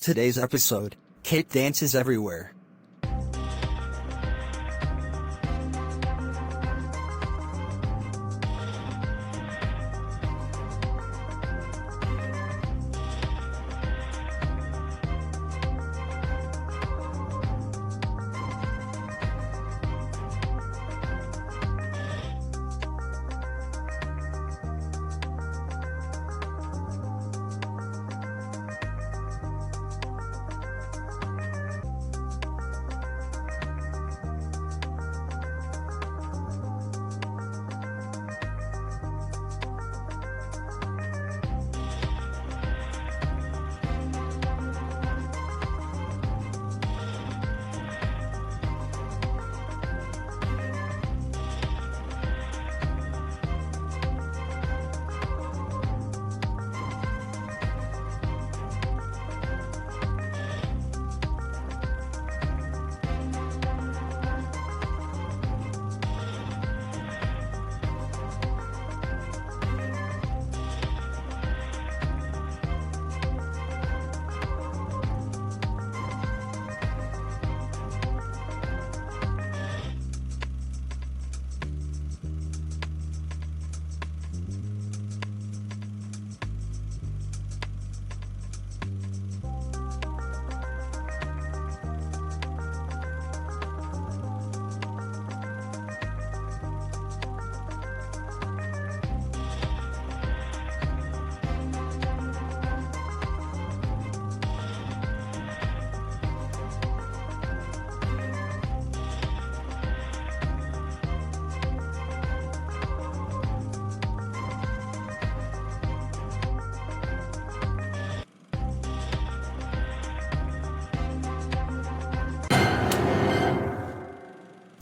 Today's episode, Kate dances everywhere.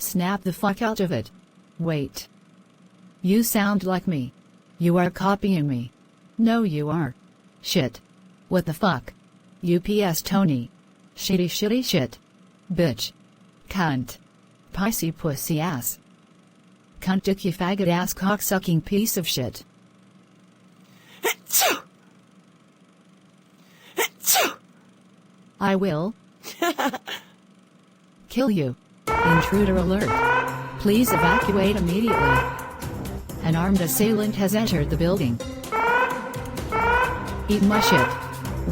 Snap the fuck out of it. Wait. You sound like me. You are copying me. No you are. Shit. What the fuck? UPS Tony. Shitty shit. Bitch. Cunt. Pissy pussy ass. Cunt dicky faggot ass cocksucking piece of shit. I will kill you. Intruder alert. Please evacuate immediately. An armed assailant has entered the building. Eat my shit.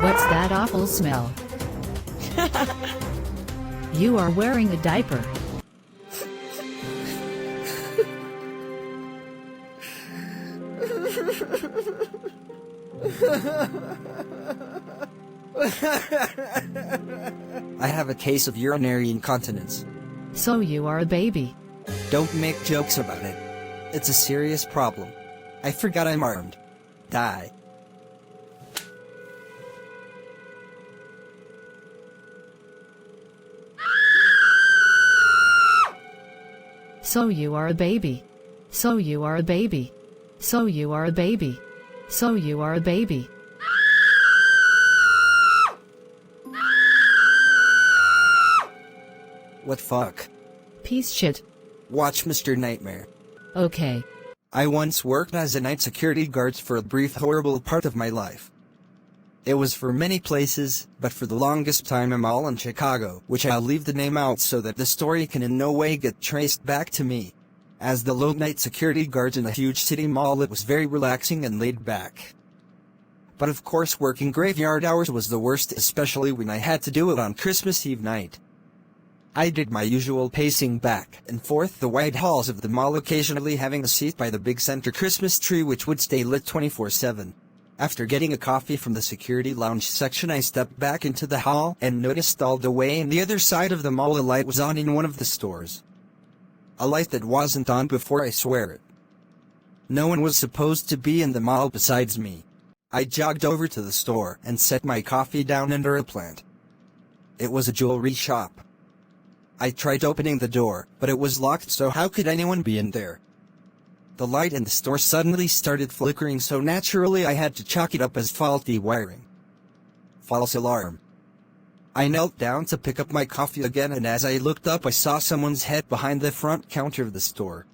What's that awful smell? You are wearing a diaper. I have a case of urinary incontinence. So you are a baby. Don't make jokes about it. It's a serious problem. I forgot I'm armed. Die. So you are a baby. So you are a baby. So you are a baby. So you are a baby. What fuck? Piece shit. Watch Mr. Nightmare. Okay. I once worked as a night security guard for a brief horrible part of my life. It was for many places, but for the longest time a mall in Chicago, which I'll leave the name out so that the story can in no way get traced back to me. As the low night security guard in a huge city mall, it was very relaxing and laid back. But of course working graveyard hours was the worst, especially when I had to do it on Christmas Eve night. I did my usual pacing back and forth the wide halls of the mall, occasionally having a seat by the big center Christmas tree which would stay lit 24/7. After getting a coffee from the security lounge section, I stepped back into the hall and noticed all the way on the other side of the mall a light was on in one of the stores. A light that wasn't on before, I swear it. No one was supposed to be in the mall besides me. I jogged over to the store and set my coffee down under a plant. It was a jewelry shop. I tried opening the door, but it was locked, so how could anyone be in there? The light in the store suddenly started flickering, so naturally I had to chalk it up as faulty wiring. False alarm. I knelt down to pick up my coffee again, and as I looked up I saw someone's head behind the front counter of the store.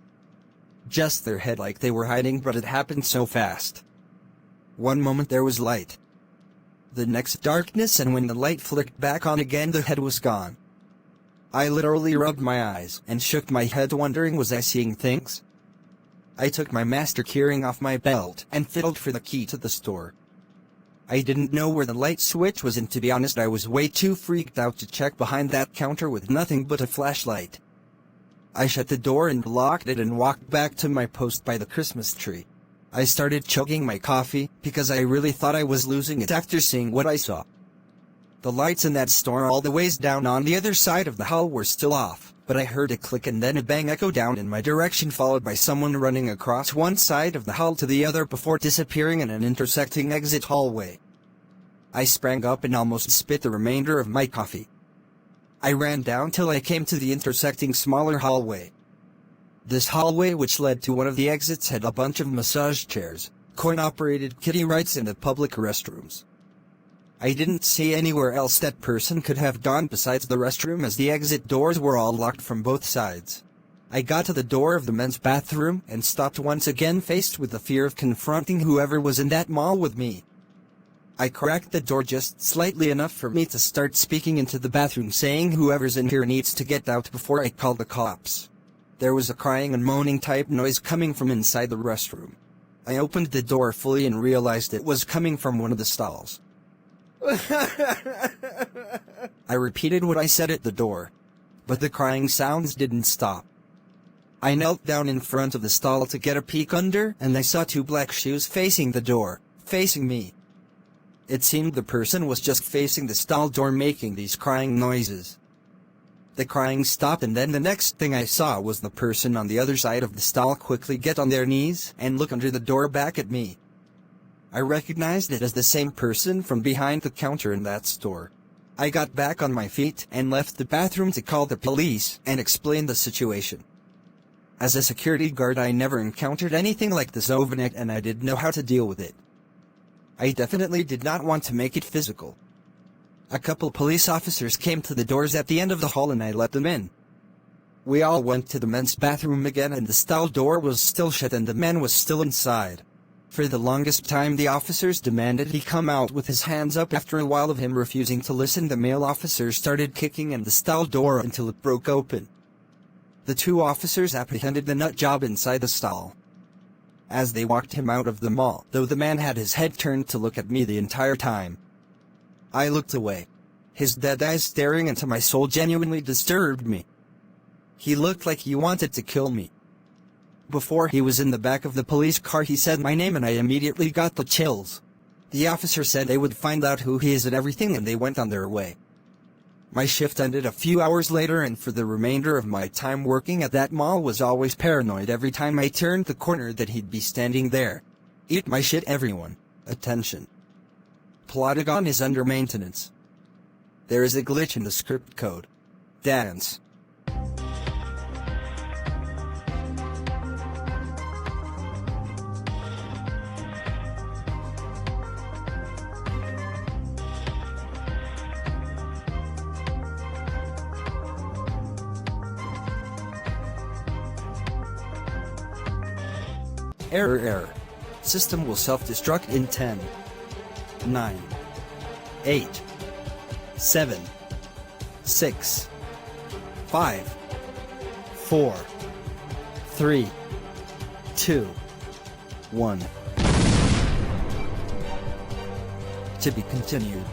Just their head, like they were hiding, but it happened so fast. One moment there was light. The next darkness, and when the light flicked back on again, the head was gone. I literally rubbed my eyes and shook my head, wondering, was I seeing things? I took my master keyring off my belt and fiddled for the key to the store. I didn't know where the light switch was, and to be honest, I was way too freaked out to check behind that counter with nothing but a flashlight. I shut the door and locked it and walked back to my post by the Christmas tree. I started chugging my coffee because I really thought I was losing it after seeing what I saw. The lights in that store all the ways down on the other side of the hall were still off, but I heard a click and then a bang echo down in my direction, followed by someone running across one side of the hall to the other before disappearing in an intersecting exit hallway. I sprang up and almost spit the remainder of my coffee. I ran down till I came to the intersecting smaller hallway. This hallway, which led to one of the exits, had a bunch of massage chairs, coin-operated kitty rights, and the public restrooms. I didn't see anywhere else that person could have gone besides the restroom, as the exit doors were all locked from both sides. I got to the door of the men's bathroom and stopped once again, faced with the fear of confronting whoever was in that mall with me. I cracked the door just slightly enough for me to start speaking into the bathroom, saying whoever's in here needs to get out before I call the cops. There was a crying and moaning type noise coming from inside the restroom. I opened the door fully and realized it was coming from one of the stalls. I repeated what I said at the door, but the crying sounds didn't stop. I knelt down in front of the stall to get a peek under, and I saw two black shoes facing the door, facing me. It seemed the person was just facing the stall door making these crying noises. The crying stopped, and then the next thing I saw was the person on the other side of the stall quickly get on their knees and look under the door back at me. I recognized it as the same person from behind the counter in that store. I got back on my feet and left the bathroom to call the police and explain the situation. As a security guard, I never encountered anything like this overnight, and I didn't know how to deal with it. I definitely did not want to make it physical. A couple police officers came to the doors at the end of the hall, and I let them in. We all went to the men's bathroom again, and the stall door was still shut and the man was still inside. For the longest time, the officers demanded he come out with his hands up. After a while of him refusing to listen, the male officers started kicking in the stall door until it broke open. The two officers apprehended the nut job inside the stall. As they walked him out of the mall, though the man had his head turned to look at me the entire time. I looked away. His dead eyes staring into my soul genuinely disturbed me. He looked like he wanted to kill me. Before he was in the back of the police car, he said my name, and I immediately got the chills. The officer said they would find out who he is and everything, and they went on their way. My shift ended a few hours later, and for the remainder of my time working at that mall was always paranoid every time I turned the corner that he'd be standing there. Eat my shit, everyone. Attention. Plotagon is under maintenance. There is a glitch in the script code. Dance. Error. System will self-destruct in 10, 9, 8, 7, 6, 5, 4, 3, 2, 1. To be continued.